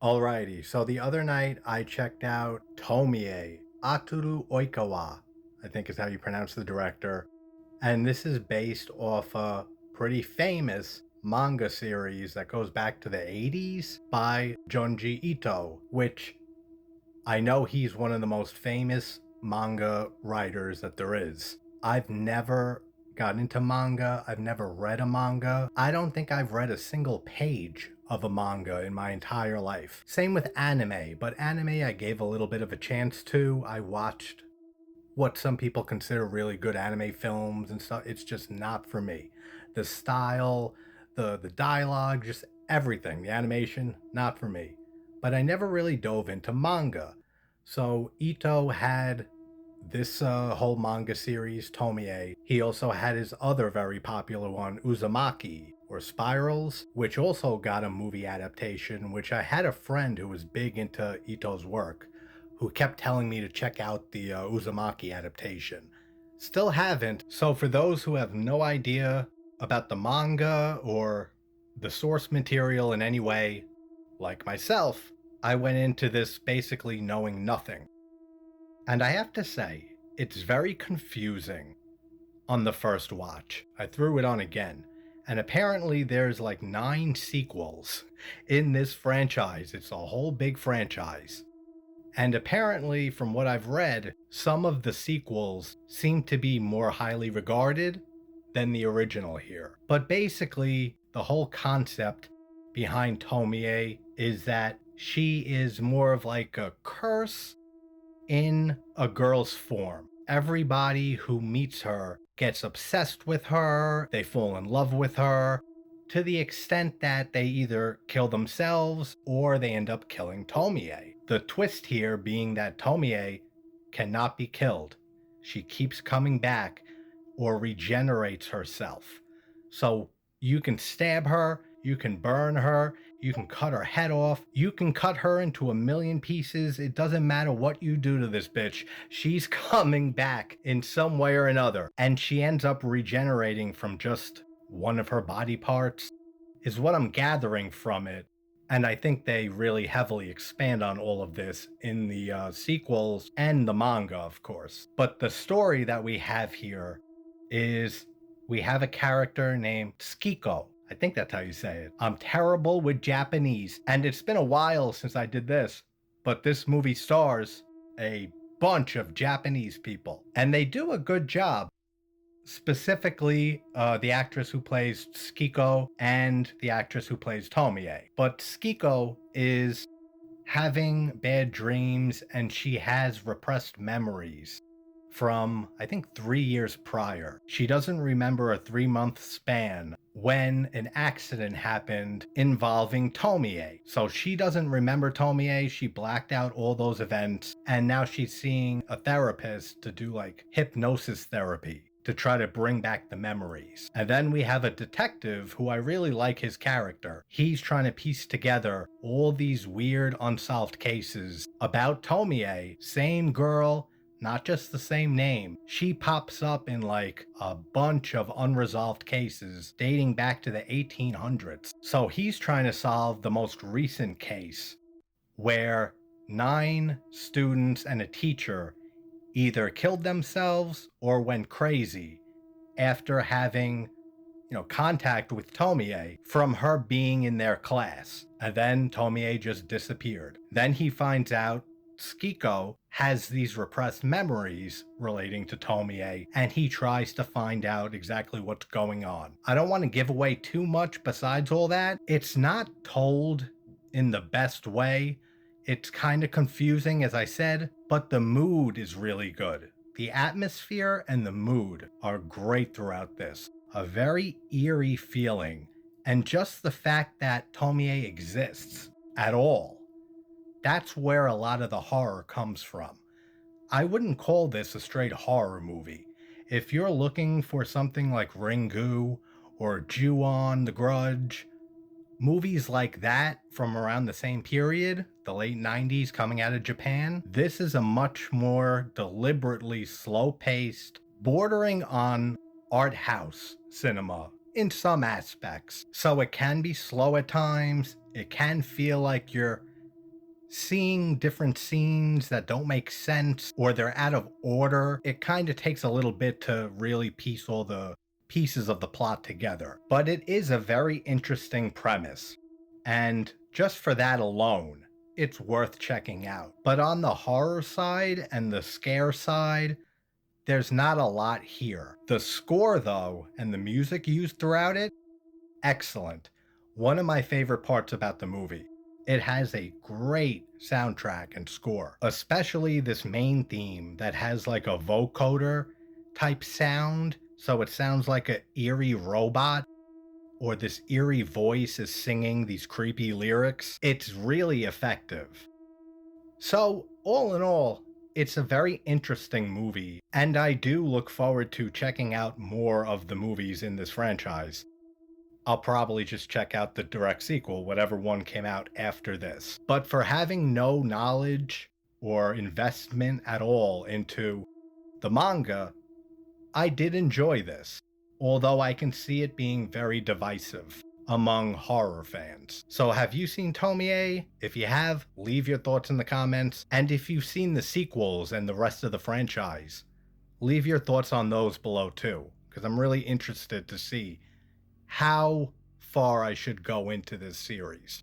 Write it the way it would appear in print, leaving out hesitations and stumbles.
Alrighty, so the other night I checked out Tomie, Ataru Oikawa, I think is how you pronounce the director. And this is based off a pretty famous manga series that goes back to the 80s by Junji Ito, which I know he's one of the most famous manga writers that there is. I've never gotten into manga. I've never read a manga. I don't think I've read a single page of a manga in my entire life. Same with anime, but anime I gave a little bit of a chance to. I watched what some people consider really good anime films and stuff. It's just not for me. The style, the dialogue, just everything, the animation, not for me. But I never really dove into manga. So Ito had this whole manga series, Tomie. He also had his other very popular one, Uzumaki, or Spirals, which also got a movie adaptation, which I had a friend who was big into Ito's work who kept telling me to check out the Uzumaki adaptation. Still haven't, so for those who have no idea about the manga or the source material in any way, like myself, I went into this basically knowing nothing. And I have to say, it's very confusing on the first watch. I threw it on again, and apparently there's like 9 sequels in this franchise. It's a whole big franchise. And apparently, from what I've read, some of the sequels seem to be more highly regarded than the original here. But basically, the whole concept behind Tomie is that she is more of like a curse in a girl's form. Everybody who meets her gets obsessed with her, they fall in love with her, to the extent that they either kill themselves or they end up killing Tomie. The twist here being that Tomie cannot be killed. She keeps coming back or regenerates herself. So you can stab her, you can burn her, you can cut her head off, you can cut her into a million pieces. It doesn't matter what you do to this bitch. She's coming back in some way or another. And she ends up regenerating from just one of her body parts, is what I'm gathering from it. And I think they really heavily expand on all of this in the sequels and the manga, of course. But the story that we have here is we have a character named Tsukiko. I think that's how you say it. I'm terrible with Japanese, and it's been a while since I did this, but this movie stars a bunch of Japanese people, and they do a good job. Specifically, the actress who plays Tsukiko and the actress who plays Tomie. But Tsukiko is having bad dreams and she has repressed memories from, I think, 3 years prior. She doesn't remember a 3-month span when an accident happened involving Tomie. So she doesn't remember Tomie, she blacked out all those events, and now she's seeing a therapist to do like hypnosis therapy to try to bring back the memories. And then we have a detective who I really like his character. He's trying to piece together all these weird unsolved cases about Tomie, same girl, not just the same name. She pops up in like a bunch of unresolved cases dating back to the 1800s. So he's trying to solve the most recent case where 9 students and a teacher either killed themselves or went crazy after having, contact with Tomie from her being in their class. And then Tomie just disappeared. Then he finds out Tsukiko has these repressed memories relating to Tomie, and he tries to find out exactly what's going on. I don't want to give away too much besides all that. It's not told in the best way. It's kind of confusing, as I said, but the mood is really good. The atmosphere and the mood are great throughout this. A very eerie feeling, and just the fact that Tomie exists at all. That's where a lot of the horror comes from. I wouldn't call this a straight horror movie. If you're looking for something like Ringu or Ju-on, The Grudge, movies like that from around the same period, the late 90s coming out of Japan, this is a much more deliberately slow-paced, bordering on art house cinema in some aspects. So it can be slow at times, it can feel like you're seeing different scenes that don't make sense or they're out of order, it kind of takes a little bit to really piece all the pieces of the plot together. But it is a very interesting premise. And just for that alone, it's worth checking out. But on the horror side and the scare side, there's not a lot here. The score, though, and the music used throughout it, excellent. One of my favorite parts about the movie. It has a great soundtrack and score, especially this main theme that has like a vocoder type sound. So it sounds like an eerie robot or this eerie voice is singing these creepy lyrics. It's really effective. So, all in all, it's a very interesting movie, and I do look forward to checking out more of the movies in this franchise. I'll probably just check out the direct sequel, whatever one came out after this. But for having no knowledge or investment at all into the manga, I did enjoy this, although I can see it being very divisive among horror fans. So have you seen Tomie? If you have, leave your thoughts in the comments. And if you've seen the sequels and the rest of the franchise, leave your thoughts on those below too, because I'm really interested to see how far I should go into this series.